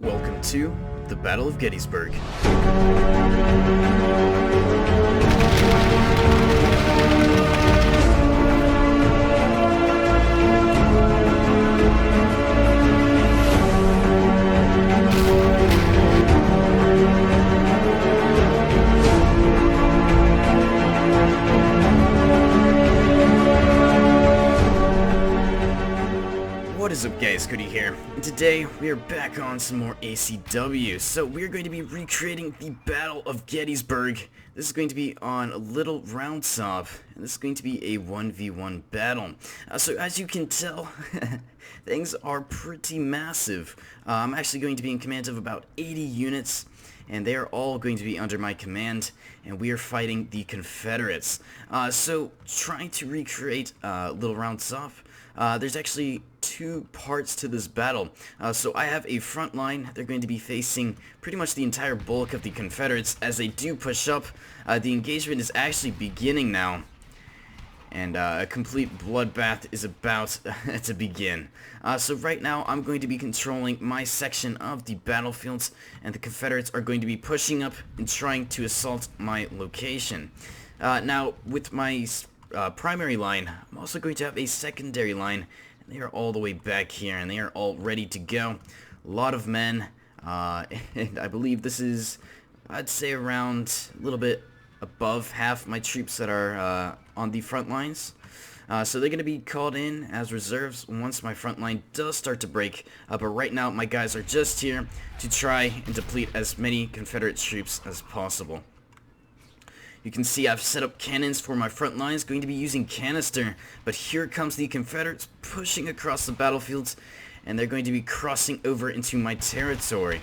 Welcome to the Battle of Gettysburg. What is up guys, Cody here, and today we are back on some more ACW. So we're going to be recreating the Battle of Gettysburg. This is going to be on a Little Round Top, and this is going to be a 1v1 battle. So as you can tell, things are pretty massive. I'm actually going to be in command of about 80 units, and they are all going to be under my command, and we are fighting the Confederates. So trying to recreate Little Round Top, there's actually two parts to this battle. So I have a front line. They're going to be facing pretty much the entire bulk of the Confederates as they do push up. The engagement is actually beginning now, and a complete bloodbath is about to begin. So right now I'm going to be controlling my section of the battlefields, and the Confederates are going to be pushing up and trying to assault my location. Now with my primary line, I'm also going to have a secondary line, and they are all the way back here, and they are all ready to go. A lot of men, and I believe this is, I'd say, around a little bit above half my troops that are on the front lines. So they're going to be called in as reserves once my front line does start to break. But right now my guys are just here to try and deplete as many Confederate troops as possible. You can see I've set up cannons for my front lines, going to be using canister, but here comes the Confederates pushing across the battlefields, and they're going to be crossing over into my territory.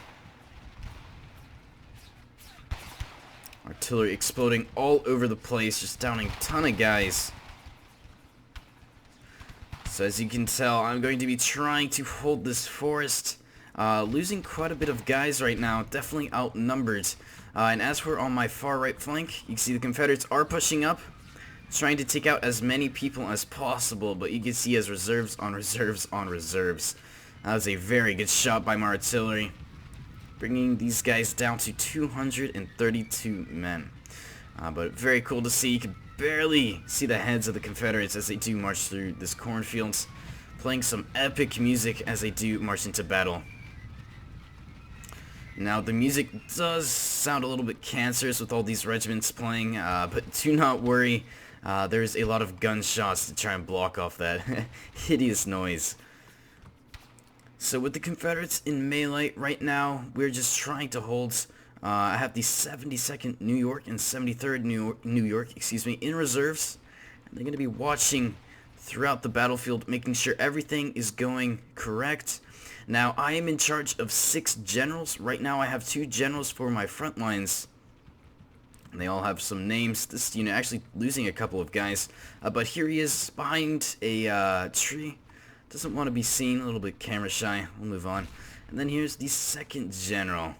Artillery exploding all over the place, just downing a ton of guys. So as you can tell, I'm going to be trying to hold this forest, losing quite a bit of guys right now, definitely outnumbered. And as we're on my far right flank, you can see the Confederates are pushing up, trying to take out as many people as possible, but you can see as reserves on reserves on reserves. That was a very good shot by my artillery, bringing these guys down to 232 men. But very cool to see. You can barely see the heads of the Confederates as they do march through this cornfields, playing some epic music as they do march into battle. Now, the music does sound a little bit cancerous with all these regiments playing, but do not worry. There's a lot of gunshots to try and block off that hideous noise. So with the Confederates in melee right now, we're just trying to hold. I have the 72nd New York and 73rd New York, in reserves. And they're going to be watching throughout the battlefield, making sure everything is going correct. Now, I am in charge of 6 generals. Right now, I have 2 generals for my front lines. And they all have some names. This unit actually losing a couple of guys. But here he is behind a tree. Doesn't want to be seen. A little bit camera shy. We'll move on. And then here's the 2nd general.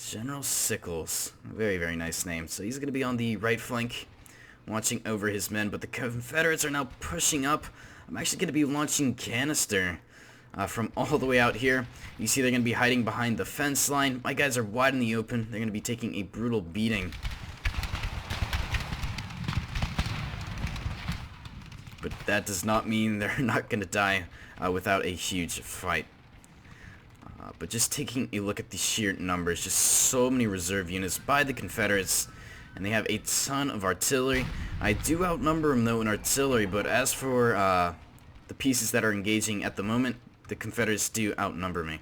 General Sickles. Very, very nice name. So he's going to be on the right flank, watching over his men. But the Confederates are now pushing up. I'm actually going to be launching canister from all the way out here. You see they're going to be hiding behind the fence line. My guys are wide in the open. They're going to be taking a brutal beating. But that does not mean they're not going to die without a huge fight. But just taking a look at the sheer numbers, just so many reserve units by the Confederates, and they have a ton of artillery. I do outnumber them though in artillery, but as for the pieces that are engaging at the moment, the Confederates do outnumber me.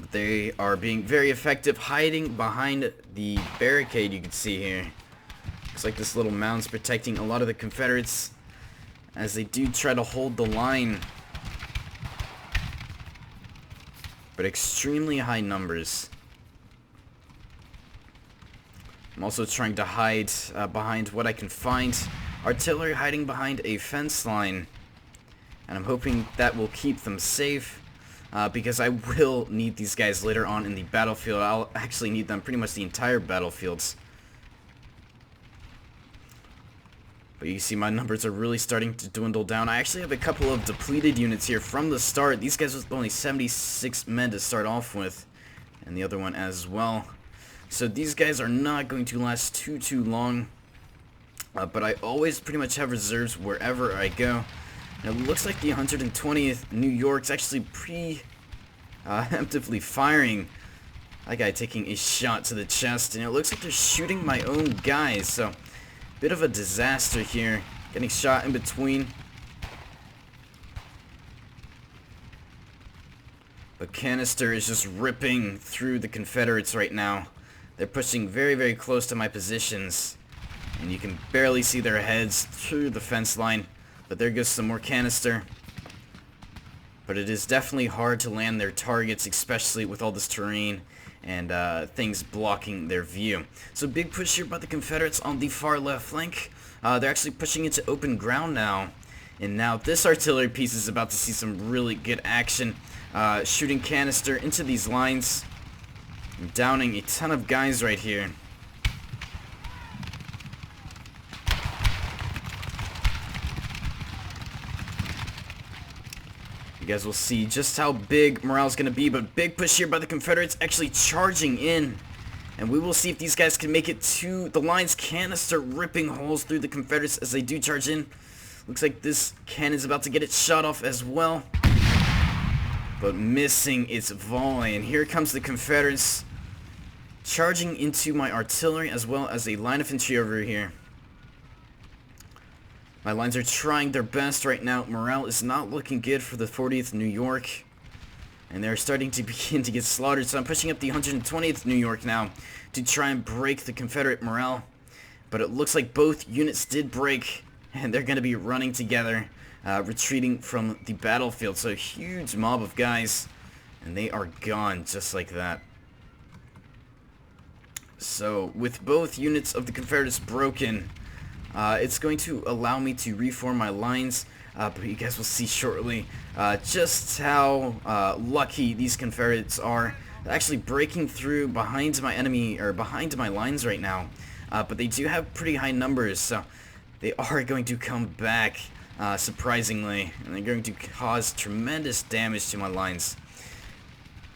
But they are being very effective, hiding behind the barricade you can see here. Looks like this little mound's protecting a lot of the Confederates as they do try to hold the line. But extremely high numbers. I'm also trying to hide behind what I can find. Artillery hiding behind a fence line. And I'm hoping that will keep them safe, because I will need these guys later on in the battlefield. I'll actually need them pretty much the entire battlefields. But you see my numbers are really starting to dwindle down. I actually have a couple of depleted units here from the start. These guys with only 76 men to start off with. And the other one as well. So these guys are not going to last too long. But I always pretty much have reserves wherever I go. And it looks like the 120th New York's actually preemptively firing. That guy taking a shot to the chest. And it looks like they're shooting my own guys. So bit of a disaster here. Getting shot in between. But canister is just ripping through the Confederates right now. They're pushing very close to my positions. And you can barely see their heads through the fence line. But there goes some more canister. But it is definitely hard to land their targets, especially with all this terrain and things blocking their view. So big push here by the Confederates on the far left flank. They're actually pushing into open ground now. And now this artillery piece is about to see some really good action. Shooting canister into these lines. Downing a ton of guys right here. You guys will see just how big morale's going to be, but big push here by the Confederates actually charging in. And we will see if these guys can make it to the lines. Canister ripping holes through the Confederates as they do charge in. Looks like this cannon's about to get its shot off as well. But missing its volley. And here comes the Confederates charging into my artillery as well as a line of infantry over here. My lines are trying their best right now. Morale is not looking good for the 40th New York. And they're starting to begin to get slaughtered. So I'm pushing up the 120th New York now to try and break the Confederate morale. But it looks like both units did break. And they're going to be running together, retreating from the battlefield. So a huge mob of guys. And they are gone just like that. So with both units of the Confederates broken, it's going to allow me to reform my lines, but you guys will see shortly just how lucky these Confederates are. They're actually breaking through behind my enemy, or behind my lines right now, but they do have pretty high numbers, so they are going to come back, surprisingly, and they're going to cause tremendous damage to my lines.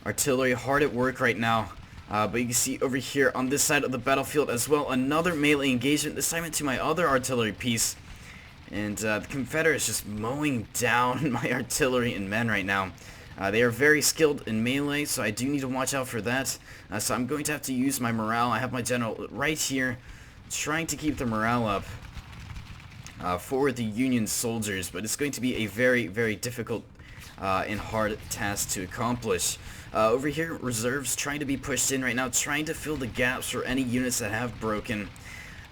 Artillery hard at work right now. But you can see over here on this side of the battlefield as well, another melee engagement, this time into my other artillery piece. And the Confederates just mowing down my artillery and men right now. They are very skilled in melee, so I do need to watch out for that. So I'm going to have to use my morale. I have my general right here, trying to keep the morale up for the Union soldiers. But it's going to be a very difficult and hard task to accomplish. Over here, reserves trying to be pushed in right now, trying to fill the gaps for any units that have broken.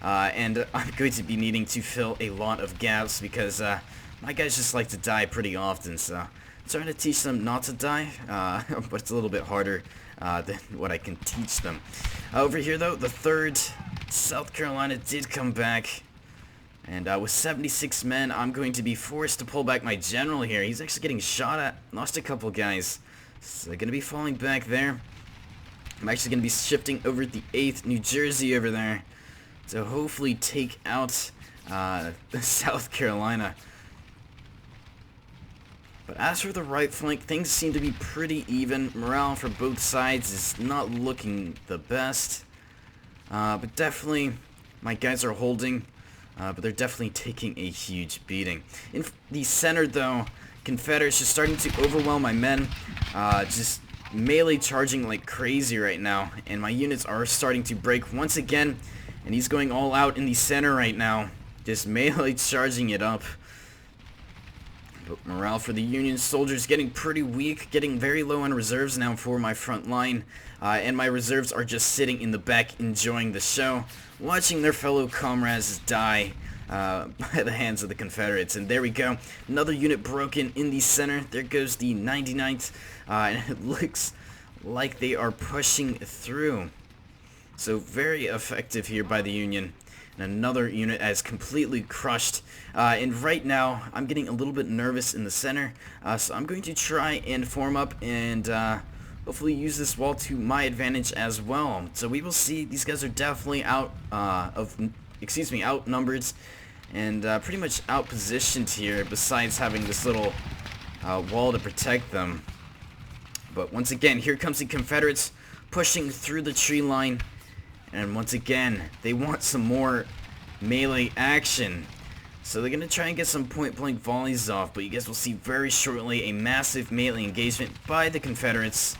And I'm going to be needing to fill a lot of gaps because my guys just like to die pretty often, so I'm trying to teach them not to die, but it's a little bit harder than what I can teach them. Over here, though, the 3rd South Carolina did come back. And with 76 men, I'm going to be forced to pull back my general here. He's actually getting shot at. Lost a couple guys. So going to be falling back there. I'm actually going to be shifting over the 8th New Jersey over there to hopefully take out South Carolina. But as for the right flank, things seem to be pretty even. Morale for both sides is not looking the best. But definitely, my guys are holding. But they're definitely taking a huge beating. In the center, though, Confederates just starting to overwhelm my men. Just melee charging like crazy right now. And my units are starting to break once again. And he's going all out in the center right now. Just melee charging it up. But morale for the Union soldiers getting pretty weak. Getting very low on reserves now for my front line. And my reserves are just sitting in the back enjoying the show. Watching their fellow comrades die by the hands of the Confederates. And there we go. Another unit broken in the center. There goes the 99th. And it looks like they are pushing through. So very effective here by the Union. And another unit has completely crushed. And right now, I'm getting a little bit nervous in the center. So I'm going to try and form up and hopefully use this wall to my advantage as well. So we will see. These guys are definitely outnumbered. and pretty much outpositioned here, besides having this little wall to protect them. But once again, here comes the Confederates pushing through the tree line, and once again, they want some more melee action. So they're going to try and get some point-blank volleys off, but you guys will see very shortly a massive melee engagement by the Confederates.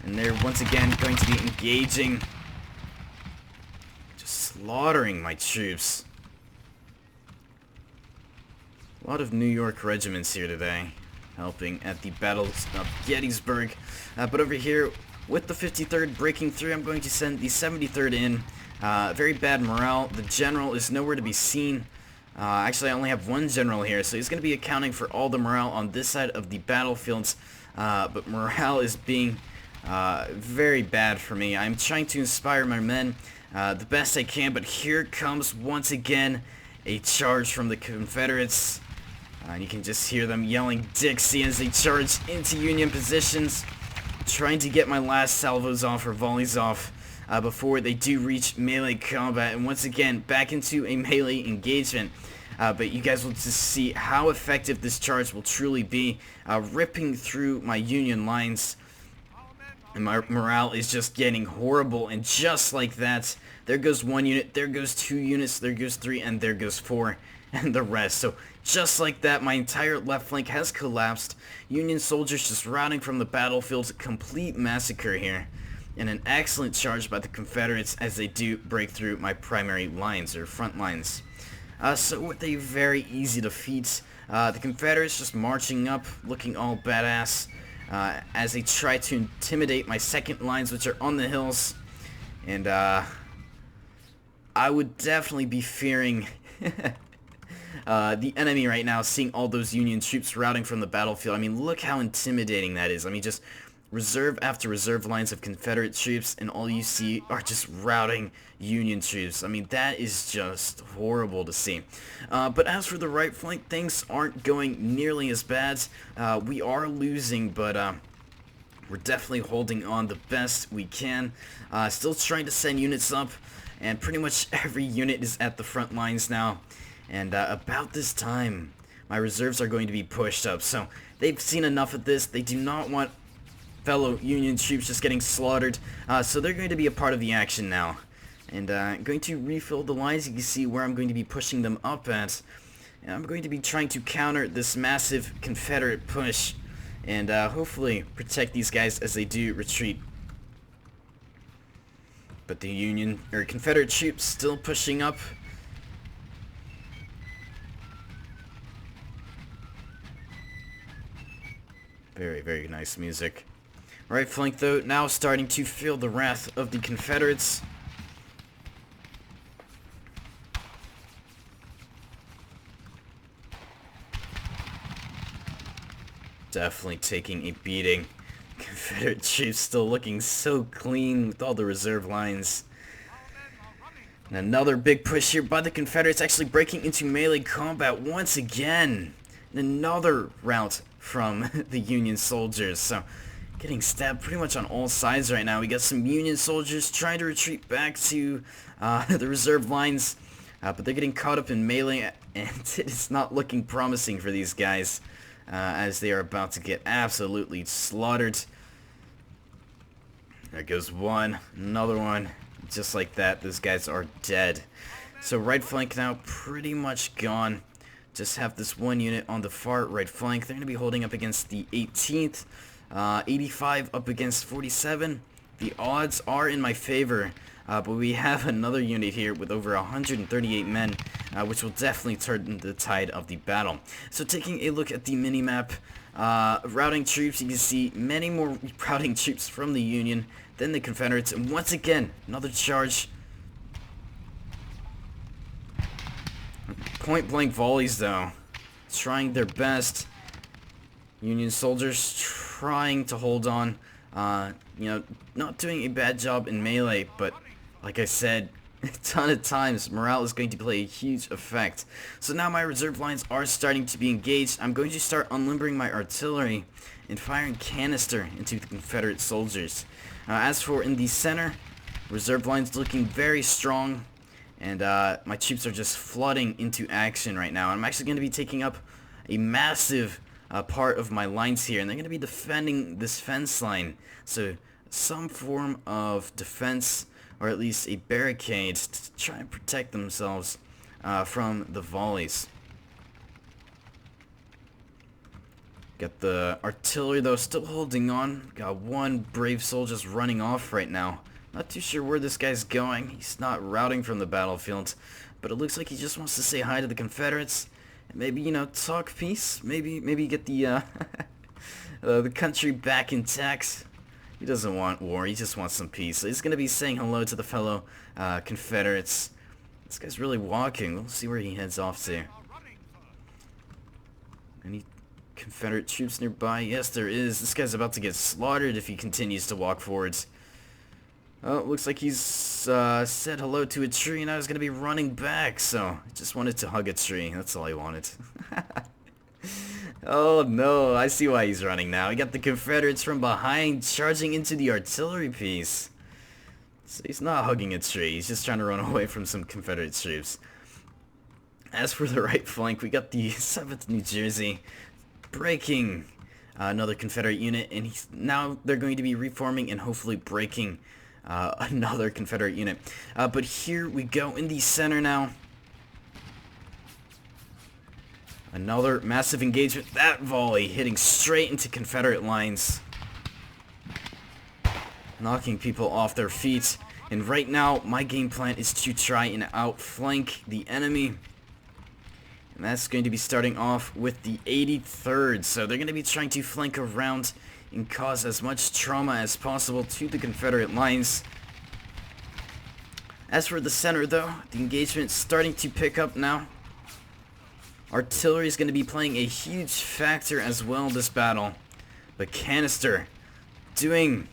And they're once again going to be engaging, just slaughtering my troops. A lot of New York regiments here today, helping at the Battle of Gettysburg. But over here, with the 53rd breaking through, I'm going to send the 73rd in. Very bad morale. The general is nowhere to be seen. Actually, I only have one general here, so he's going to be accounting for all the morale on this side of the battlefields. But morale is being very bad for me. I'm trying to inspire my men the best I can, but here comes once again a charge from the Confederates. And you can just hear them yelling Dixie as they charge into Union positions, trying to get my last salvos off or volleys off before they do reach melee combat. And once again, back into a melee engagement. But you guys will just see how effective this charge will truly be, ripping through my Union lines. And my morale is just getting horrible, and just like that, there goes one unit, there goes 2 units, there goes 3, and there goes 4, and the rest. So just like that, my entire left flank has collapsed. Union soldiers just routing from the battlefield. Complete massacre here. And an excellent charge by the Confederates as they do break through my primary lines, or front lines. So with a very easy defeat, the Confederates just marching up, looking all badass, as they try to intimidate my second lines, which are on the hills. And I would definitely be fearing the enemy right now, seeing all those Union troops routing from the battlefield. I mean, look how intimidating that is. I mean, just reserve after reserve lines of Confederate troops, and all you see are just routing Union troops. I mean, that is just horrible to see. But as for the right flank, things aren't going nearly as bad. We are losing, but we're definitely holding on the best we can. Still trying to send units up, and pretty much every unit is at the front lines now. And about this time, my reserves are going to be pushed up. So they've seen enough of this. They do not want fellow Union troops just getting slaughtered. So they're going to be a part of the action now. And I'm going to refill the lines. You can see where I'm going to be pushing them up at. And I'm going to be trying to counter this massive Confederate push. And hopefully protect these guys as they do retreat. But the Confederate troops still pushing up. Very, very nice music. Right flank, though, now starting to feel the wrath of the Confederates. Definitely taking a beating. Confederate troops still looking so clean with all the reserve lines. And another big push here by the Confederates, actually breaking into melee combat once again. And another rout from the Union soldiers. So getting stabbed pretty much on all sides right now. We got some Union soldiers trying to retreat back to the reserve lines, but they're getting caught up in melee, and it's not looking promising for these guys, as they are about to get absolutely slaughtered. There goes one, another one, just like that. Those guys are dead. So right flank now pretty much gone. Just have this one unit on the far right flank. They're going to be holding up against the 18th. 85 up against 47. The odds are in my favor, but we have another unit here with over 138 men, which will definitely turn the tide of the battle. So taking a look at the minimap, routing troops, you can see many more routing troops from the Union than the Confederates. And once again, another charge. Point blank volleys, though, trying their best. Union soldiers trying to hold on, you know, not doing a bad job in melee, but like I said a ton of times, morale is going to play a huge effect. So now my reserve lines are starting to be engaged. I'm going to start unlimbering my artillery and firing canister into the Confederate soldiers. As for in the center, reserve lines looking very strong, And my troops are just flooding into action right now. I'm actually going to be taking up a massive part of my lines here, and they're going to be defending this fence line. So some form of defense, or at least a barricade, to try and protect themselves from the volleys. Got the artillery though still holding on. Got one brave soul just running off right now. Not too sure where this guy's going. He's not routing from the battlefield, but it looks like he just wants to say hi to the Confederates and maybe, you know, talk peace. Maybe get the the country back intact. He doesn't want war. He just wants some peace. So he's gonna be saying hello to the fellow Confederates. This guy's really walking. We'll see where he heads off to. Any Confederate troops nearby? Yes, there is. This guy's about to get slaughtered if he continues to walk forwards. Oh, looks like he's said hello to a tree, and I was going to be running back, so I just wanted to hug a tree. That's all I wanted. Oh no, I see why he's running now. We got the Confederates from behind charging into the artillery piece. So he's not hugging a tree, he's just trying to run away from some Confederate troops. As for the right flank, we got the 7th New Jersey breaking another Confederate unit, and now they're going to be reforming and hopefully breaking another Confederate unit. But here we go in the center now. Another massive engagement. That volley hitting straight into Confederate lines, knocking people off their feet. And right now, my game plan is to try and outflank the enemy. And that's going to be starting off with the 83rd. So they're going to be trying to flank around and cause as much trauma as possible to the Confederate lines. As for the center though, the engagement's starting to pick up now. Artillery is going to be playing a huge factor as well in this battle. But Canister doing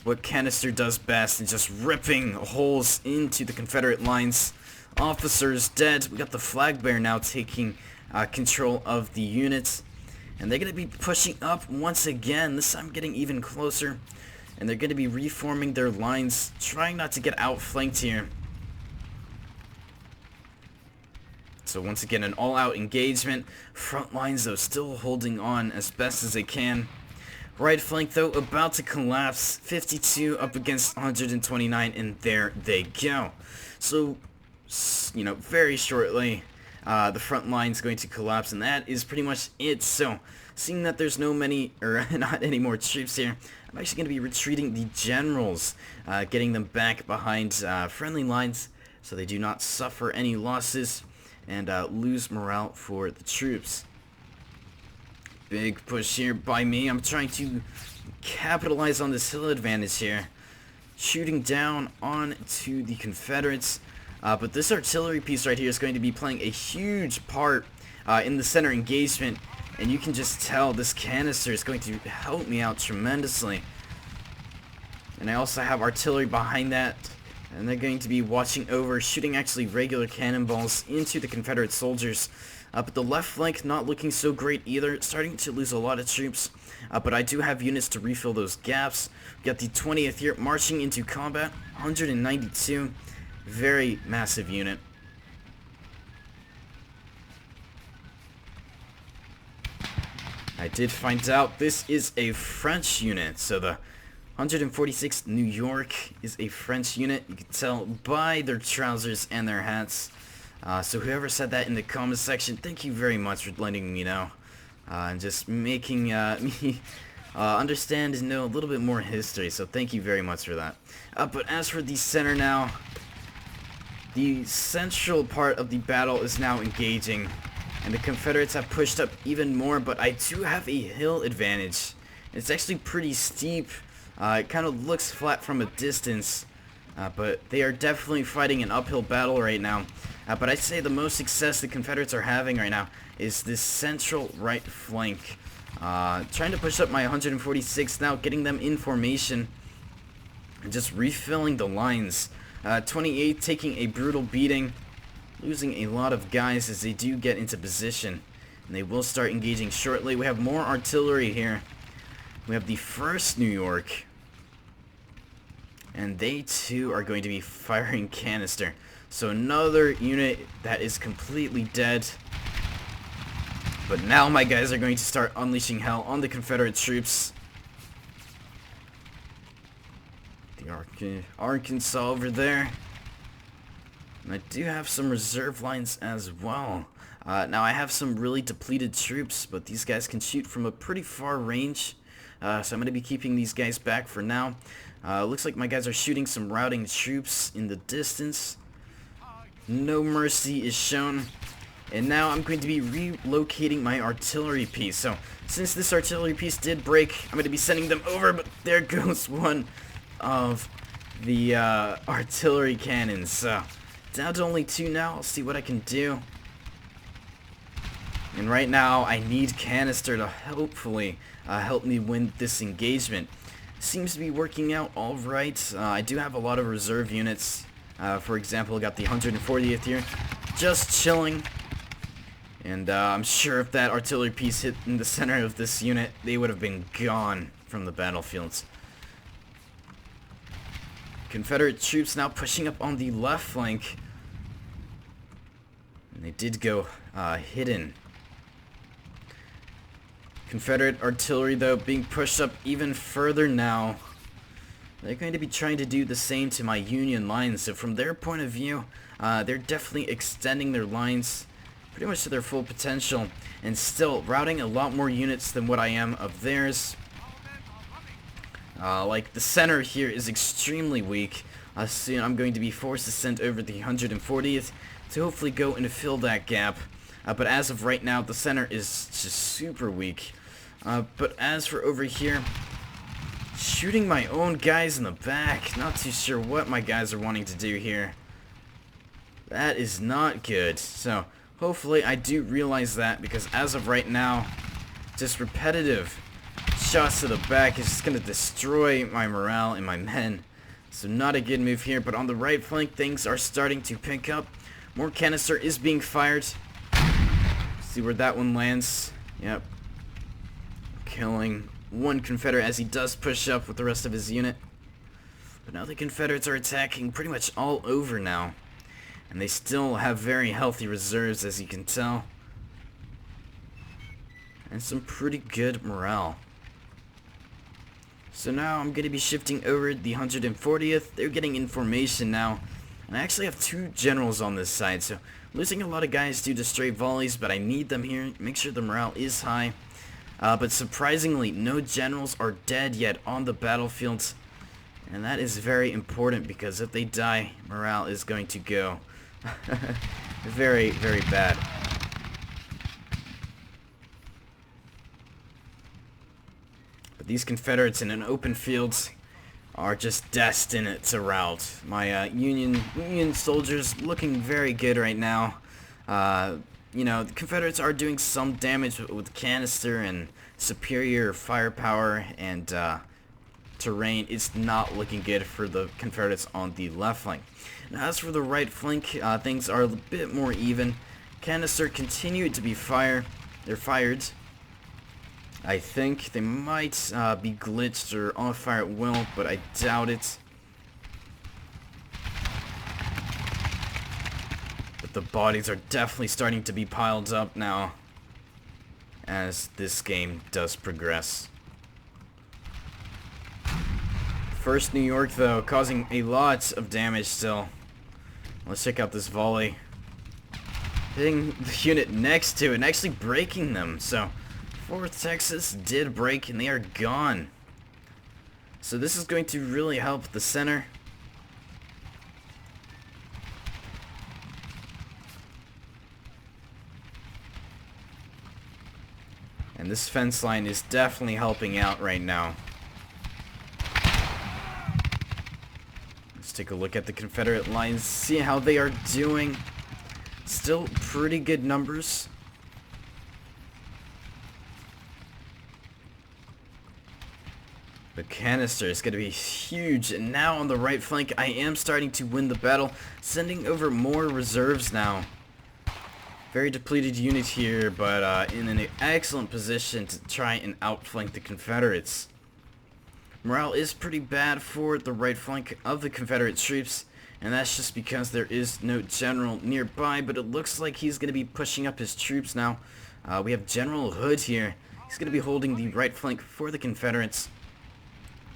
what Canister does best and just ripping holes into the Confederate lines. Officers dead. We got the flag bearer now taking control of the units. And they're going to be pushing up once again, this time getting even closer. And they're going to be reforming their lines, trying not to get outflanked here. So once again, an all-out engagement. Front lines, though, still holding on as best as they can. Right flank, though, about to collapse. 52 up against 129, and there they go. So, you know, very shortly, the front line's going to collapse, and that is pretty much it. So, seeing that there's not any more troops here, I'm actually going to be retreating the generals, getting them back behind friendly lines so they do not suffer any losses and lose morale for the troops. Big push here by me. I'm trying to capitalize on this hill advantage here, shooting down onto the Confederates. But this artillery piece right here is going to be playing a huge part in the center engagement, and you can just tell this canister is going to help me out tremendously. And I also have artillery behind that, and they're going to be watching over, shooting actually regular cannonballs into the Confederate soldiers. But the left flank not looking so great either, starting to lose a lot of troops. But I do have units to refill those gaps. We got the 20th here marching into combat, 192. Very massive unit. I did find out this is a French unit, so the 146th New York is a French unit. You can tell by their trousers and their hats. So whoever said that in the comments section, thank you very much for letting me know. And just making me understand and know a little bit more history, so thank you very much for that. But as for the center now, the central part of the battle is now engaging, and the Confederates have pushed up even more, but I do have a hill advantage. It's actually pretty steep. It kind of looks flat from a distance, but they are definitely fighting an uphill battle right now. But I'd say the most success the Confederates are having right now is this central right flank. Trying to push up my 146 now, getting them in formation, and just refilling the lines. 28 taking a brutal beating, losing a lot of guys as they do get into position. And they will start engaging shortly. We have more artillery here. We have the 1st New York, and they too are going to be firing canister. So another unit that is completely dead. But now my guys are going to start unleashing hell on the Confederate troops. The Arkansas over there. And I do have some reserve lines as well. Now I have some really depleted troops, but these guys can shoot from a pretty far range. So I'm going to be keeping these guys back for now. Looks like my guys are shooting some routing troops in the distance. No mercy is shown. And now I'm going to be relocating my artillery piece. So since this artillery piece did break, I'm going to be sending them over, but there goes one of the artillery cannons. So down to only 2 now. I'll see what I can do. And right now I need canister to hopefully help me win this engagement. Seems to be working out alright. I do have a lot of reserve units. For example, I got the 140th here just chilling. And I'm sure if that artillery piece hit in the center of this unit, they would have been gone from the battlefields. Confederate troops now pushing up on the left flank. And they did go hidden. Confederate artillery, though, being pushed up even further now. They're going to be trying to do the same to my Union lines. So from their point of view, they're definitely extending their lines pretty much to their full potential, and still routing a lot more units than what I am of theirs. Like the center here is extremely weak. Soon I'm going to be forced to send over the 140th to hopefully go and fill that gap. But as of right now, the center is just super weak. But as for over here, shooting my own guys in the back. Not too sure what my guys are wanting to do here. That is not good. So hopefully I do realize that, because as of right now, just repetitive shots to the back is just going to destroy my morale and my men. So not a good move here, but on the right flank things are starting to pick up. More canister is being fired. See where that one lands. Yep. Killing one Confederate as he does push up with the rest of his unit. But now the Confederates are attacking pretty much all over now. And they still have very healthy reserves, as you can tell. And some pretty good morale. So now I'm going to be shifting over the 140th. They're getting in formation now. And I actually have 2 generals on this side. So losing a lot of guys due to stray volleys, but I need them here. Make sure the morale is high. But surprisingly, no generals are dead yet on the battlefield. And that is very important, because if they die, morale is going to go very, very bad. But these Confederates in an open field are just destined to rout. My Union soldiers looking very good right now. You know, the Confederates are doing some damage with canister and superior firepower and terrain. It's not looking good for the Confederates on the left flank. Now, as for the right flank, things are a bit more even. Canister continue to be fired. They're fired. I think they might be glitched or on fire at will, but I doubt it. But the bodies are definitely starting to be piled up now as this game does progress. First New York, though, causing a lot of damage still. Let's check out this volley. Hitting the unit next to it and actually breaking them. So 4th Texas did break and they are gone. So this is going to really help the center. And this fence line is definitely helping out right now. Let's take a look at the Confederate lines, see how they are doing. Still pretty good numbers. The canister is going to be huge, and now on the right flank I am starting to win the battle, sending over more reserves now. Very depleted unit here, but in an excellent position to try and outflank the Confederates. Morale is pretty bad for the right flank of the Confederate troops, And that's just because there is no general nearby, but it looks like he's going to be pushing up his troops now. We have General Hood here. He's going to be holding the right flank for the Confederates.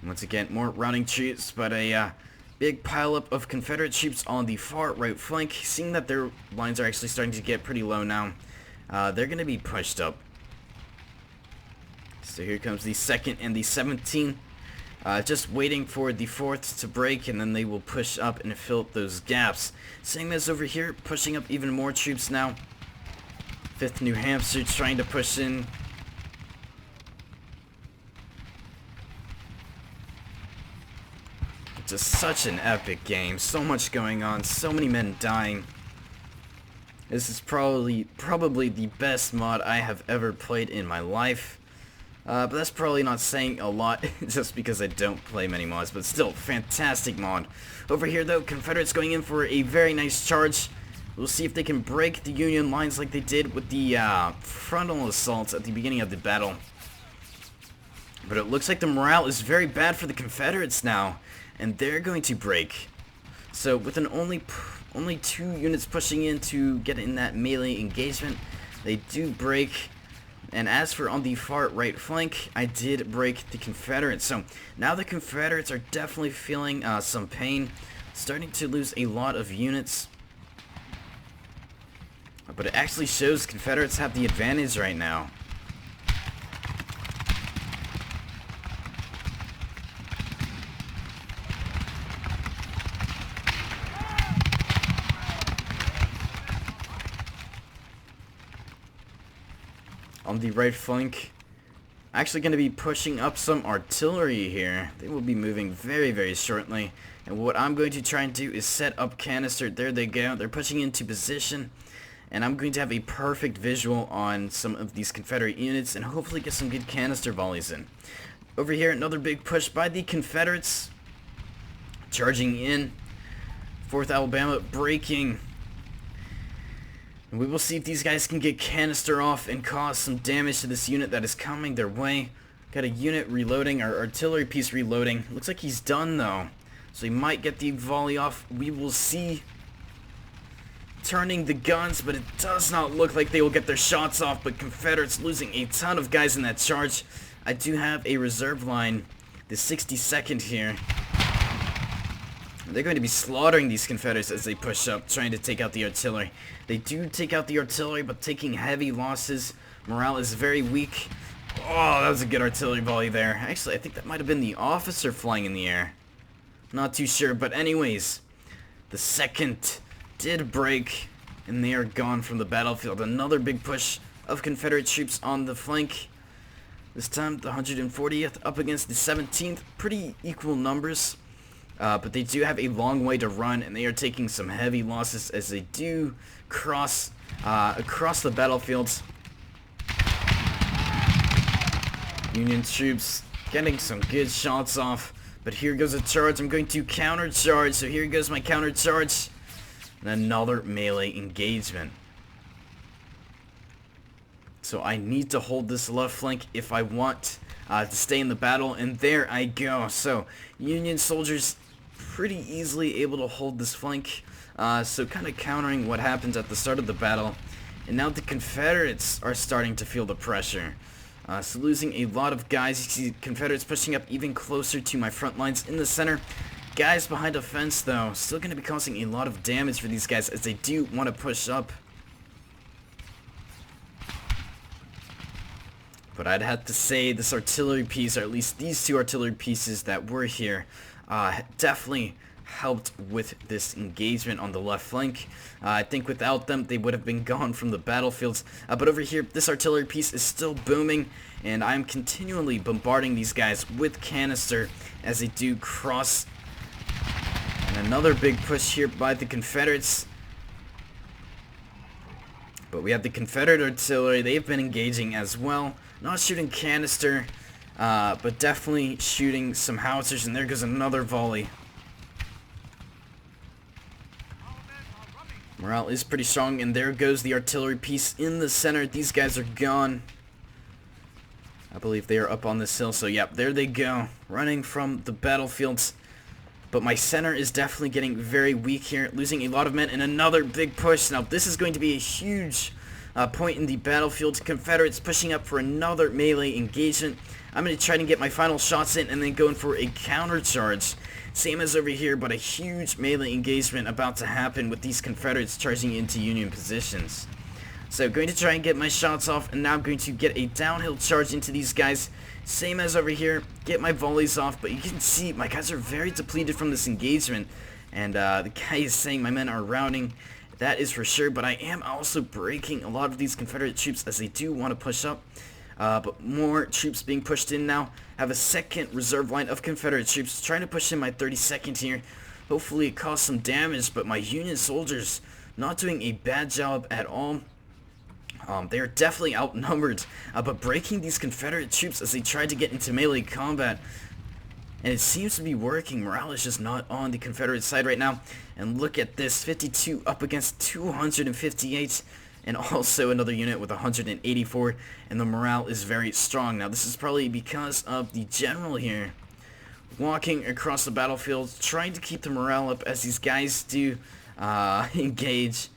Once again, more routing troops, but a big pileup of Confederate troops on the far right flank. Seeing that their lines are actually starting to get pretty low now, they're going to be pushed up. So here comes the 2nd and the 17th. Just waiting for the 4th to break, and then they will push up and fill up those gaps. Same as over here, pushing up even more troops now. 5th New Hampshire trying to push in. Just such an epic game. So much going on. So many men dying. This is probably the best mod I have ever played in my life. But that's probably not saying a lot just because I don't play many mods, but still, fantastic mod. Over here though, Confederates going in for a very nice charge. We'll see if they can break the Union lines like they did with the frontal assaults at the beginning of the battle. But it looks like the morale is very bad for the Confederates now, and they're going to break. So with an only 2 units pushing in to get in that melee engagement, they do break. And as for on the far right flank, I did break the Confederates. So now the Confederates are definitely feeling some pain, starting to lose a lot of units. But it actually shows Confederates have the advantage right now. On the right flank, actually going to be pushing up some artillery here. They will be moving very shortly. And what I'm going to try and do is set up canister. There they go. They're pushing into position. And I'm going to have a perfect visual on some of these Confederate units and hopefully get some good canister volleys in. Over here, another big push by the Confederates. Charging in. 4th Alabama breaking. And we will see if these guys can get canister off and cause some damage to this unit that is coming their way. Got a unit reloading, our artillery piece reloading. Looks like he's done though. So he might get the volley off. We will see. Turning the guns, but it does not look like they will get their shots off. But Confederates losing a ton of guys in that charge. I do have a reserve line, the 62nd here. They're going to be slaughtering these Confederates as they push up, trying to take out the artillery. They do take out the artillery, but taking heavy losses. Morale is very weak. Oh, that was a good artillery volley there. Actually, I think that might have been the officer flying in the air. Not too sure, but anyways, the 2nd did break, and they are gone from the battlefield. Another big push of Confederate troops on the flank. This time, the 140th up against the 17th. Pretty equal numbers. But they do have a long way to run, and they are taking some heavy losses as they do cross across the battlefields. Union troops getting some good shots off, but here goes a charge. I'm going to counter charge, so here goes my counter charge. And another melee engagement. So I need to hold this left flank if I want to stay in the battle, and there I go. So Union soldiers pretty easily able to hold this flank, so kind of countering what happens at the start of the battle. And now the Confederates are starting to feel the pressure, so losing a lot of guys. You see Confederates pushing up even closer to my front lines in the center. Guys behind a fence though, still going to be causing a lot of damage for these guys as they do want to push up. But I'd have to say this artillery piece, or at least these 2 artillery pieces that were here, definitely helped with this engagement on the left flank. I think without them, they would have been gone from the battlefields. But over here, this artillery piece is still booming, and I'm continually bombarding these guys with canister as they do cross. And another big push here by the Confederates. But we have the Confederate artillery. They've been engaging as well. Not shooting canister, but definitely shooting some howitzers. And there goes another volley. Morale is pretty strong, and there goes the artillery piece in the center. These guys are gone. I believe they are up on this hill, so yep, there they go. Running from the battlefields. But my center is definitely getting very weak here, losing a lot of men, and another big push. Now this is going to be a huge point in the battlefield. Confederates pushing up for another melee engagement. I'm going to try to get my final shots in and then going for a counter charge. Same as over here, but a huge melee engagement about to happen with these Confederates charging into Union positions. So going to try and get my shots off, and now I'm going to get a downhill charge into these guys. Same as over here, get my volleys off, but you can see my guys are very depleted from this engagement. And the guy is saying my men are routing. That is for sure, but I am also breaking a lot of these Confederate troops as they do want to push up. But more troops being pushed in now. Have a second reserve line of Confederate troops trying to push in my 32nd here. Hopefully it caused some damage, but my Union soldiers not doing a bad job at all. They are definitely outnumbered, but breaking these Confederate troops as they try to get into melee combat. And it seems to be working. Morale is just not on the Confederate side right now. And look at this, 52 up against 258. And also another unit with 184. And the morale is very strong. Now this is probably because of the general here walking across the battlefield, trying to keep the morale up as these guys do engage.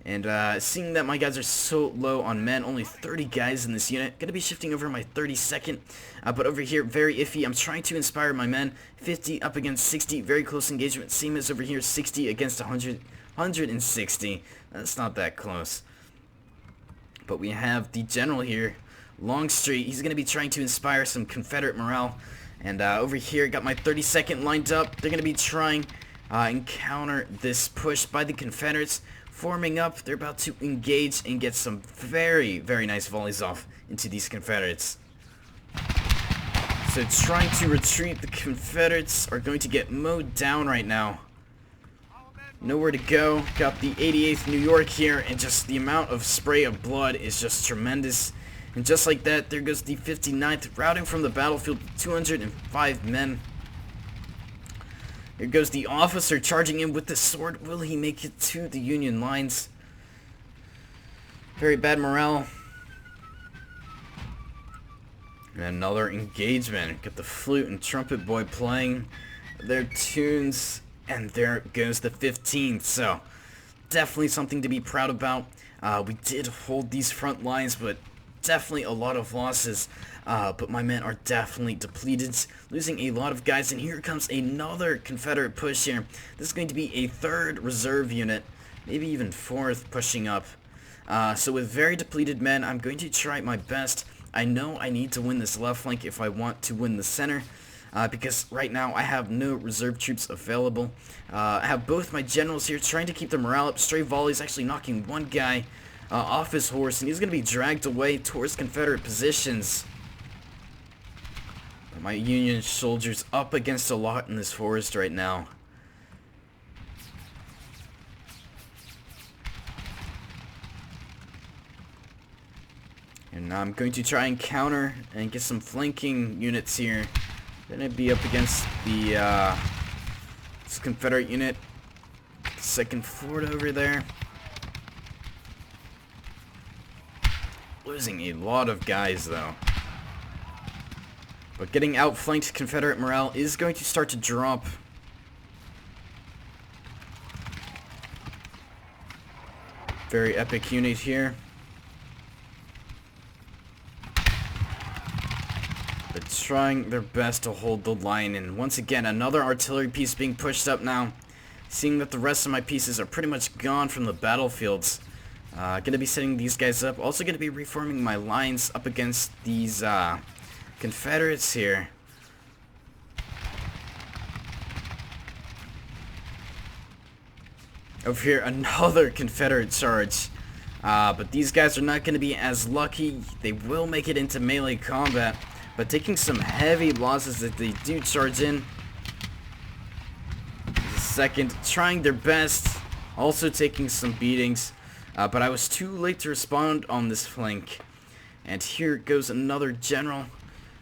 And seeing that my guys are so low on men, only 30 guys in this unit, gonna be shifting over my 32nd, but over here, very iffy. I'm trying to inspire my men, 50 up against 60, very close engagement, same as over here, 60 against 160, that's not that close. But we have the general here, Longstreet, he's gonna be trying to inspire some Confederate morale, and over here, got my 32nd lined up. They're gonna be trying and counter this push by the Confederates. Forming up, they're about to engage and get some very, very nice volleys off into these Confederates. So trying to retreat, the Confederates are going to get mowed down right now. Nowhere to go. Got the 88th New York here, and just the amount of spray of blood is just tremendous. And just like that, there goes the 59th, routing from the battlefield with 205 men. Here goes the officer charging in with the sword. Will he make it to the Union lines? Very bad morale. And another engagement. Got the flute and trumpet boy playing their tunes. And there goes the 15th. So, definitely something to be proud about. We did hold these front lines, but definitely a lot of losses. But my men are definitely depleted, losing a lot of guys, and here comes another Confederate push here. This is going to be a third reserve unit, maybe even fourth, pushing up. So with very depleted men, I'm going to try my best. I know I need to win this left flank if I want to win the center, because right now I have no reserve troops available. I have both my generals here trying to keep the morale up. Stray volleys actually knocking one guy off his horse, and he's going to be dragged away towards Confederate positions. My Union soldiers up against a lot in this forest right now. And I'm going to try and counter and get some flanking units here. Gonna be up against the this Confederate unit. Second fort over there. Losing a lot of guys though. But getting outflanked, Confederate morale is going to start to drop. Very epic unit here. They're trying their best to hold the line. And once again, another artillery piece being pushed up now. Seeing that the rest of my pieces are pretty much gone from the battlefields. Gonna be setting these guys up. Also gonna be reforming my lines up against these Confederates here. Over here, another Confederate charge. But these guys are not going to be as lucky. They will make it into melee combat, but taking some heavy losses as they do charge in. Second, trying their best, also taking some beatings. But I was too late to respond on this flank. And here goes another general.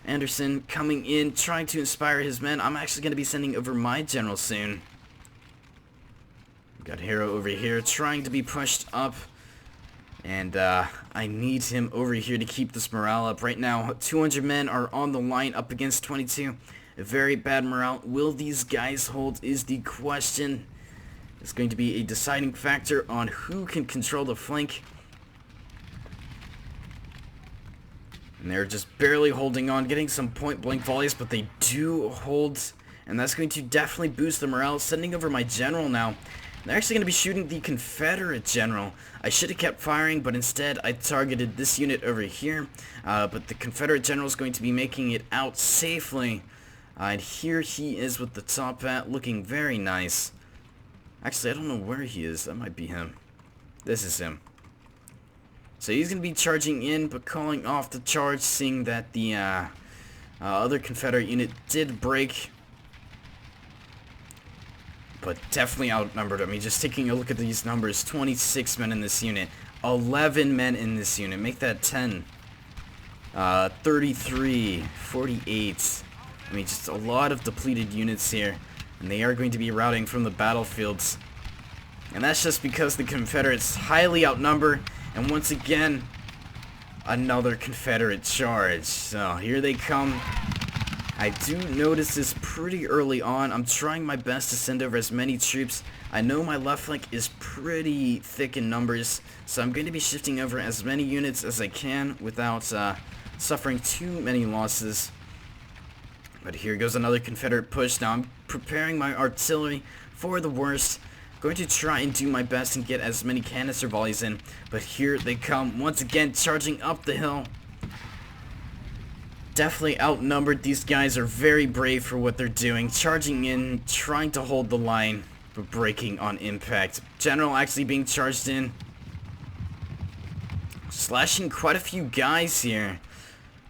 Anderson coming in, trying to inspire his men. I'm actually going to be sending over my general soon. Got Hero over here trying to be pushed up. And I need him over here to keep this morale up. Right now, 200 men are on the line up against 22. A very bad morale. Will these guys hold is the question. It's going to be a deciding factor on who can control the flank. And they're just barely holding on, getting some point-blank volleys, but they do hold. And that's going to definitely boost the morale. Sending over my general now. They're actually going to be shooting the Confederate general. I should have kept firing, but instead I targeted this unit over here. But the Confederate general is going to be making it out safely. And here he is with the top hat, looking very nice. Actually, I don't know where he is. That might be him. This is him. So he's going to be charging in, but calling off the charge, seeing that the other Confederate unit did break. But definitely outnumbered. I mean, just taking a look at these numbers, 26 men in this unit, 11 men in this unit. Make that 10. 33, 48. I mean, just a lot of depleted units here. And they are going to be routing from the battlefields. And that's just because the Confederates highly outnumber. And once again, another Confederate charge. So here they come. I do notice this pretty early on. I'm trying my best to send over as many troops. I know my left flank is pretty thick in numbers, so I'm going to be shifting over as many units as I can without suffering too many losses. But here goes another Confederate push. Now I'm preparing my artillery for the worst. Going to try and do my best and get as many canister volleys in. But here they come once again, charging up the hill. Definitely outnumbered. These guys are very brave for what they're doing. Charging in, trying to hold the line, but breaking on impact. General actually being charged in. Slashing quite a few guys here.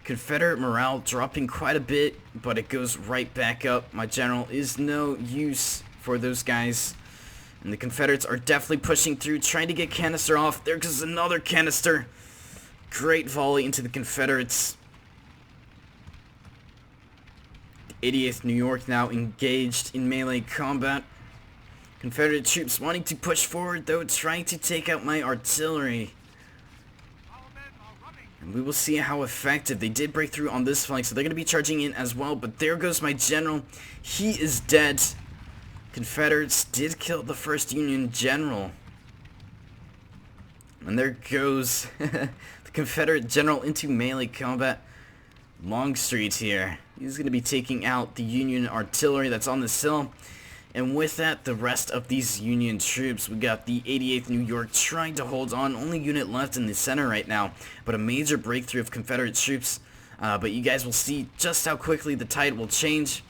Confederate morale dropping quite a bit, but it goes right back up. My general is no use for those guys. And the Confederates are definitely pushing through, trying to get canister off. There goes another canister. Great volley into the Confederates. The 88th New York now engaged in melee combat. Confederate troops wanting to push forward, though, trying to take out my artillery. And we will see how effective. They did break through on this flank, so they're going to be charging in as well. But there goes my general. He is dead. Confederates did kill the first Union general. And there goes the Confederate general into melee combat. Longstreet here. He's going to be taking out the Union artillery that's on this hill. And with that, the rest of these Union troops, we got the 88th New York trying to hold on. Only unit left in the center right now, but a major breakthrough of Confederate troops. But you guys will see just how quickly the tide will change.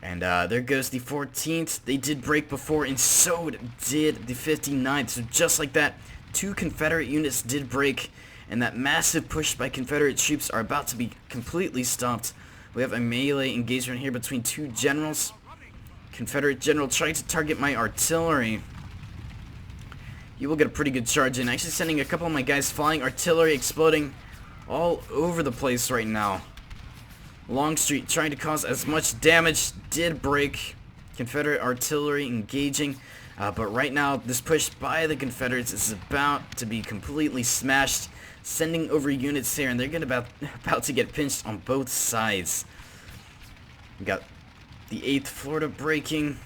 And there goes the 14th. They did break before, and so did the 59th. So just like that, 2 Confederate units did break. And that massive push by Confederate troops are about to be completely stopped. We have a melee engagement here between 2 generals. Confederate general trying to target my artillery. He will get a pretty good charge in. Actually sending a couple of my guys flying, artillery exploding all over the place right now. Longstreet trying to cause as much damage, did break. Confederate artillery engaging. But right now, this push by the Confederates is about to be completely smashed. Sending over units here, and they're about to get pinched on both sides. We got the 8th Florida breaking.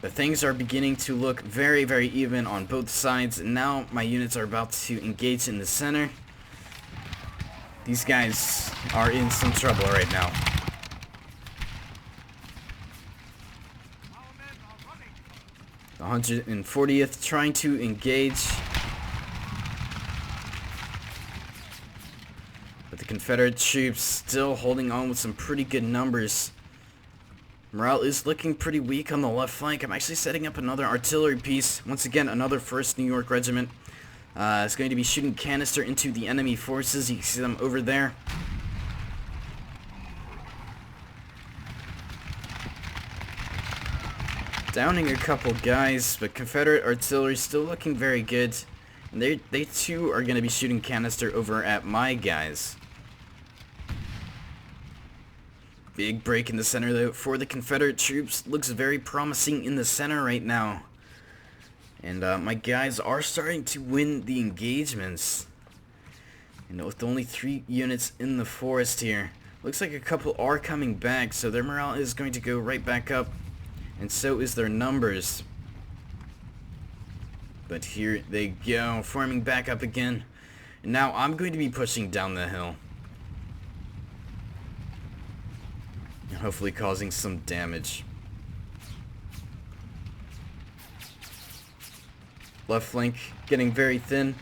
But things are beginning to look very, very even on both sides. And now my units are about to engage in the center. These guys are in some trouble right now. The 140th trying to engage. But the Confederate troops still holding on with some pretty good numbers. Morale is looking pretty weak on the left flank. I'm actually setting up another artillery piece. Once again, another 1st New York Regiment. It's going to be shooting canister into the enemy forces. You can see them over there. Downing a couple guys, but Confederate artillery still looking very good. And they too are going to be shooting canister over at my guys. Big break in the center though for the Confederate troops. Looks very promising in the center right now. And my guys are starting to win the engagements. And with only 3 units in the forest here, looks like a couple are coming back, so their morale is going to go right back up, and so is their numbers. But here they go, forming back up again. And now I'm going to be pushing down the hill, and hopefully causing some damage. Left flank getting very thin.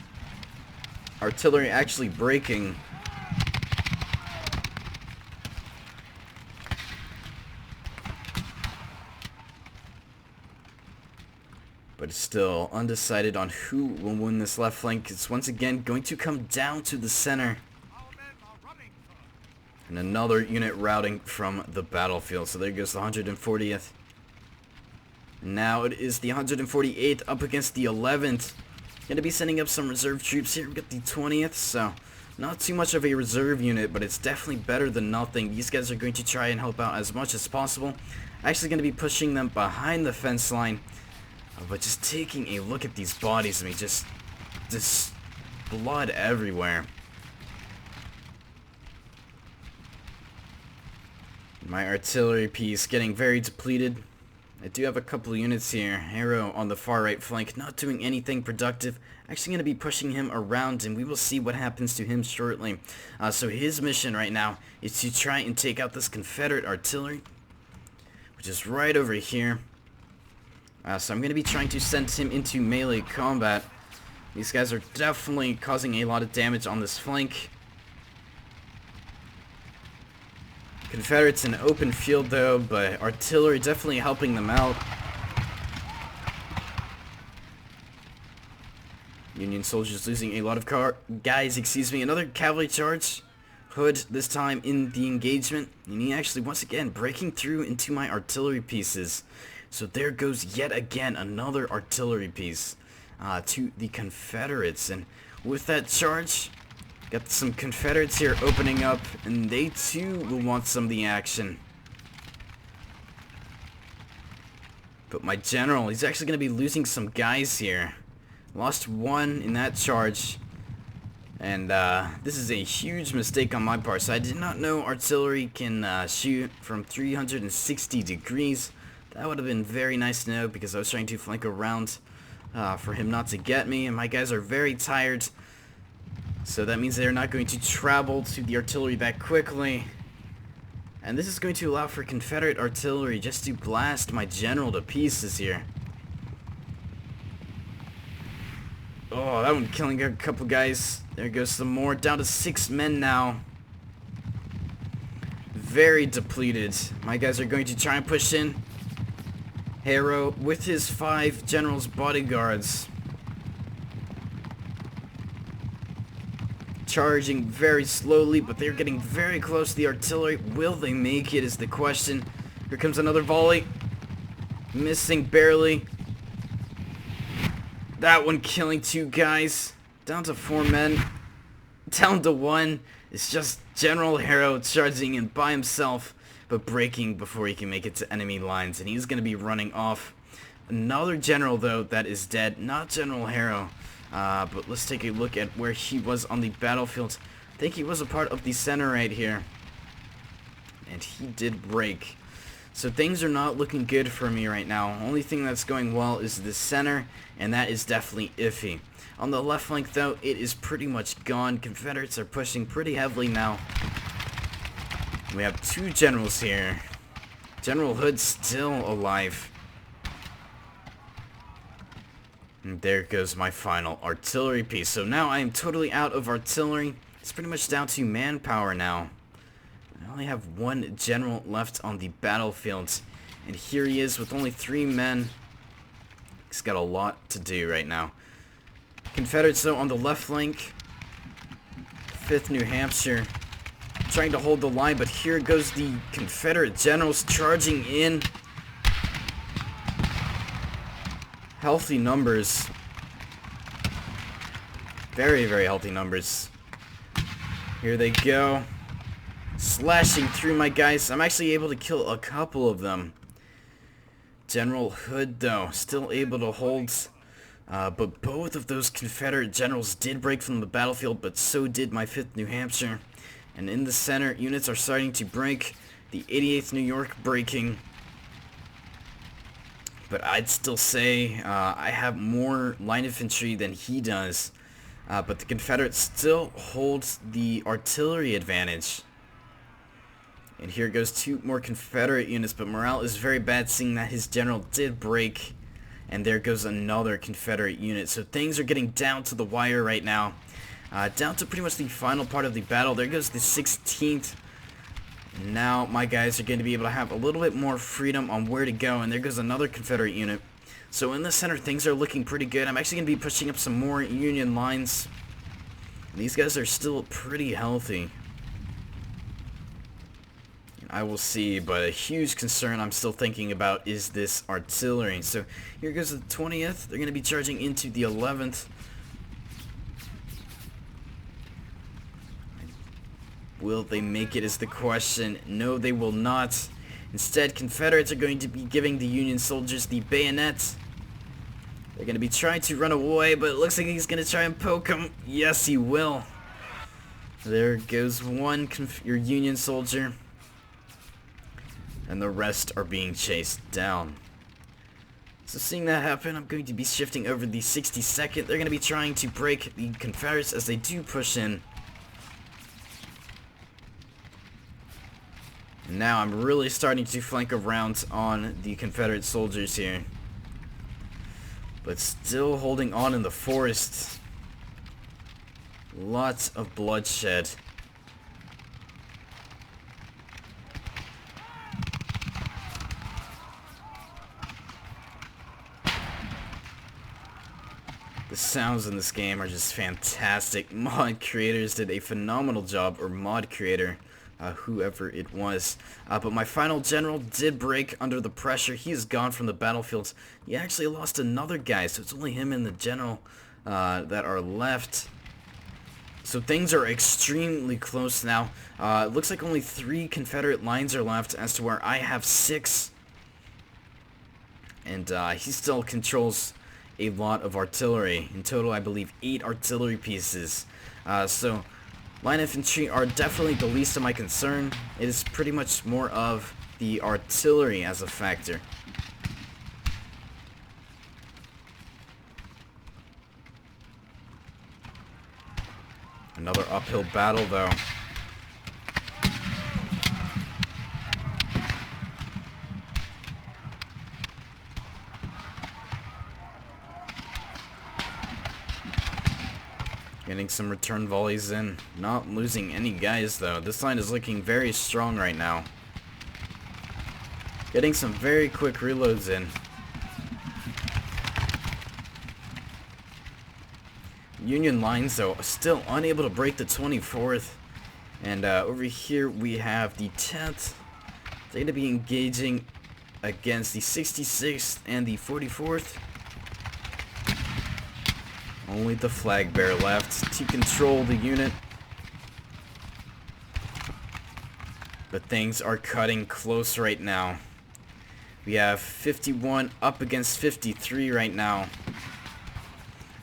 Artillery actually breaking. But it's still undecided on who will win this left flank. It's once again going to come down to the center. And another unit routing from the battlefield. So there goes the 140th. Now it is the 148th up against the 11th. Going to be sending up some reserve troops here. We've got the 20th, so not too much of a reserve unit, but it's definitely better than nothing. These guys are going to try and help out as much as possible. Actually going to be pushing them behind the fence line. But just taking a look at these bodies, I mean, just blood everywhere. My artillery piece getting very depleted. I do have a couple of units here. Harrow on the far right flank, not doing anything productive. Actually going to be pushing him around, and we will see what happens to him shortly. So his mission right now is to try and take out this Confederate artillery, which is right over here. So I'm going to be trying to send him into melee combat. These guys are definitely causing a lot of damage on this flank. Confederates in open field though, but artillery definitely helping them out. Union soldiers losing a lot of guys, excuse me. Another cavalry charge. Hood this time in the engagement, and he actually once again breaking through into my artillery pieces. So there goes yet again another artillery piece to the Confederates, and with that charge, got some Confederates here opening up, and they too will want some of the action. But my general, he's actually going to be losing some guys here. Lost one in that charge. And this is a huge mistake on my part. So I did not know artillery can shoot from 360 degrees. That would have been very nice to know, because I was trying to flank around for him not to get me. And my guys are very tired. So that means they're not going to travel to the artillery that quickly. And this is going to allow for Confederate artillery just to blast my general to pieces here. Oh, that one killing a couple guys. There goes some more. Down to 6 men now. Very depleted. My guys are going to try and push in. Harrow with his 5 generals bodyguards. Charging very slowly, but they're getting very close to the artillery. Will they make it is the question. Here comes another volley. Missing barely. That one killing 2 guys. Down to 4 men. Down to 1. It's just General Harrow charging in by himself, but breaking before he can make it to enemy lines, and he's going to be running off. Another general, though, that is dead. Not General Harrow. But let's take a look at where he was on the battlefield. I think he was a part of the center right here. And he did break. So things are not looking good for me right now. Only thing that's going well is the center, and that is definitely iffy. On the left flank, though, it is pretty much gone. Confederates are pushing pretty heavily now. We have 2 generals here. General Hood's still alive. And there goes my final artillery piece. So now I am totally out of artillery. It's pretty much down to manpower now. I only have 1 general left on the battlefield. And here he is with only 3 men. He's got a lot to do right now. Confederates, though, on the left flank. 5th New Hampshire trying to hold the line, but here goes the Confederate generals charging in. Healthy numbers. Very, very healthy numbers. Here they go. Slashing through my guys. I'm actually able to kill a couple of them. General Hood, though, still able to hold But both of those Confederate generals did break from the battlefield, but so did my 5th New Hampshire. And in the center, units are starting to break. The 88th New York breaking. But I'd still say I have more line infantry than he does. But the Confederates still holds the artillery advantage. And here goes 2 more Confederate units, but morale is very bad seeing that his general did break. And there goes another Confederate unit. So things are getting down to the wire right now. Down to pretty much the final part of the battle. There goes the 16th. And now my guys are going to be able to have a little bit more freedom on where to go. And there goes another Confederate unit. So in the center, things are looking pretty good. I'm actually going to be pushing up some more Union lines. These guys are still pretty healthy. I will see, but a huge concern I'm still thinking about is this artillery. So here goes the 20th. They're going to be charging into the 11th. Will they make it is the question. No, they will not. Instead, Confederates are going to be giving the Union soldiers the bayonet. They're going to be trying to run away, but it looks like he's going to try and poke him. Yes, he will. There goes one your Union soldier. And the rest are being chased down. So seeing that happen, I'm going to be shifting over the 62nd. They're going to be trying to break the Confederates as they do push in. And now I'm really starting to flank around on the Confederate soldiers here. But still holding on in the forest. Lots of bloodshed. The sounds in this game are just fantastic. Mod creators did a phenomenal job, or mod creator, whoever it was. But my final general did break under the pressure. He is gone from the battlefield. He actually lost another guy, so it's only him and the general that are left. So things are extremely close now. It looks like only 3 Confederate lines are left, as to where I have 6. And he still controls a lot of artillery. In total, I believe 8 artillery pieces. So line infantry are definitely the least of my concern. It is pretty much more of the artillery as a factor. Another uphill battle though. Getting some return volleys in. Not losing any guys though. This line is looking very strong right now. Getting some very quick reloads in. Union lines though still unable to break the 24th. And over here we have the 10th. They're going to be engaging against the 66th and the 44th. Only the flag bearer left to control the unit. But things are cutting close right now. We have 51 up against 53 right now.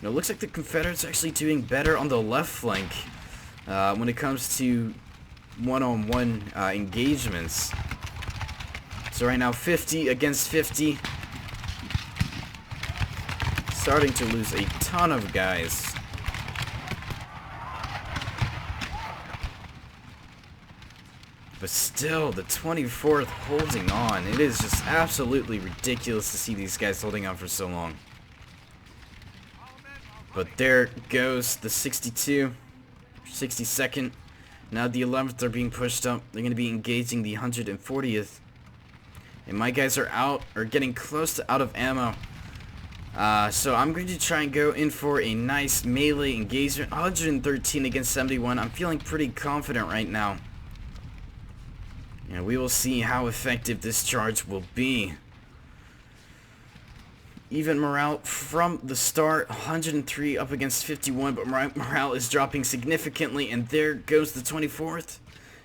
And it looks like the Confederates are actually doing better on the left flank when it comes to one-on-one engagements. So right now 50 against 50. Starting to lose a ton of guys. But still, the 24th holding on. It is just absolutely ridiculous to see these guys holding on for so long. But there goes the 62, 62nd. Now the 11th are being pushed up. They're going to be engaging the 140th. And my guys are getting close to out of ammo. So I'm going to try and go in for a nice melee engagement. 113 against 71. I'm feeling pretty confident right now. And we will see how effective this charge will be. Even morale from the start, 103 up against 51, but morale is dropping significantly, and there goes the 24th.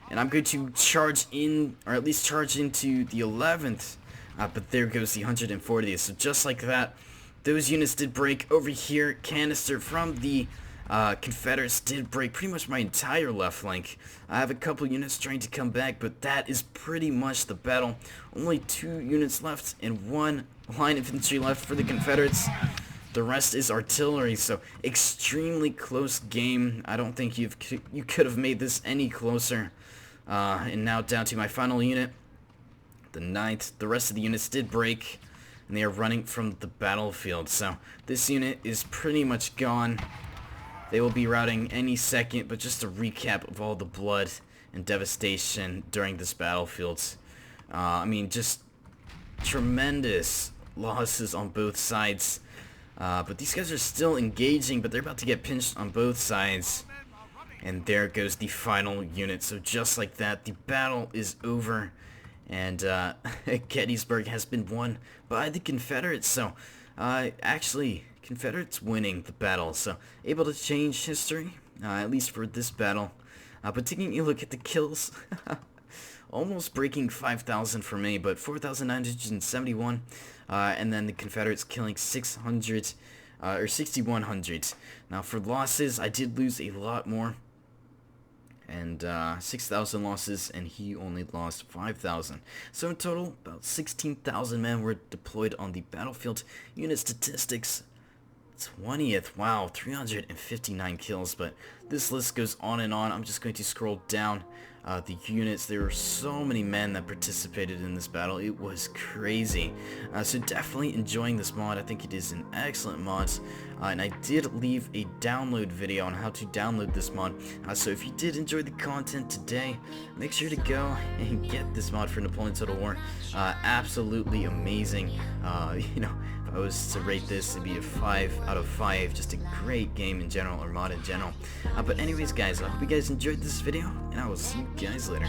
And I'm going to charge in, or at least charge into the 11th. But there goes the 140th. So just like that, those units did break. Over here, canister from the Confederates did break pretty much my entire left flank. I have a couple units trying to come back, but that is pretty much the battle. Only 2 units left and 1 line infantry left for the Confederates. The rest is artillery, so extremely close game. I don't think you could have made this any closer. And now down to my final unit, the 9th. The rest of the units did break, and they are running from the battlefield. So this unit is pretty much gone. They will be routing any second, but just a recap of all the blood and devastation during this battlefield. I mean, just tremendous losses on both sides. But these guys are still engaging, but they're about to get pinched on both sides. And there goes the final unit. So just like that, the battle is over. And Gettysburg has been won by the Confederates. So actually, Confederates winning the battle. So able to change history, at least for this battle. But taking a look at the kills, almost breaking 5,000 for me, but 4,971. And then the Confederates killing 600 or 6,100. Now for losses, I did lose a lot more, and 6,000 losses, and he only lost 5,000. So in total, about 16,000 men were deployed on the battlefield. Unit statistics, 20th. Wow, 359 kills, but this list goes on and on. I'm just going to scroll down the units. There were so many men that participated in this battle. It was crazy. So definitely enjoying this mod. I think it is an excellent mod. And I did leave a download video on how to download this mod. So if you did enjoy the content today, make sure to go and get this mod for Napoleon Total War. Absolutely amazing. You know, if I was to rate this, it'd be a 5 out of 5. Just a great game in general, or mod in general. But anyways, guys, I hope you guys enjoyed this video, and I will see you guys later.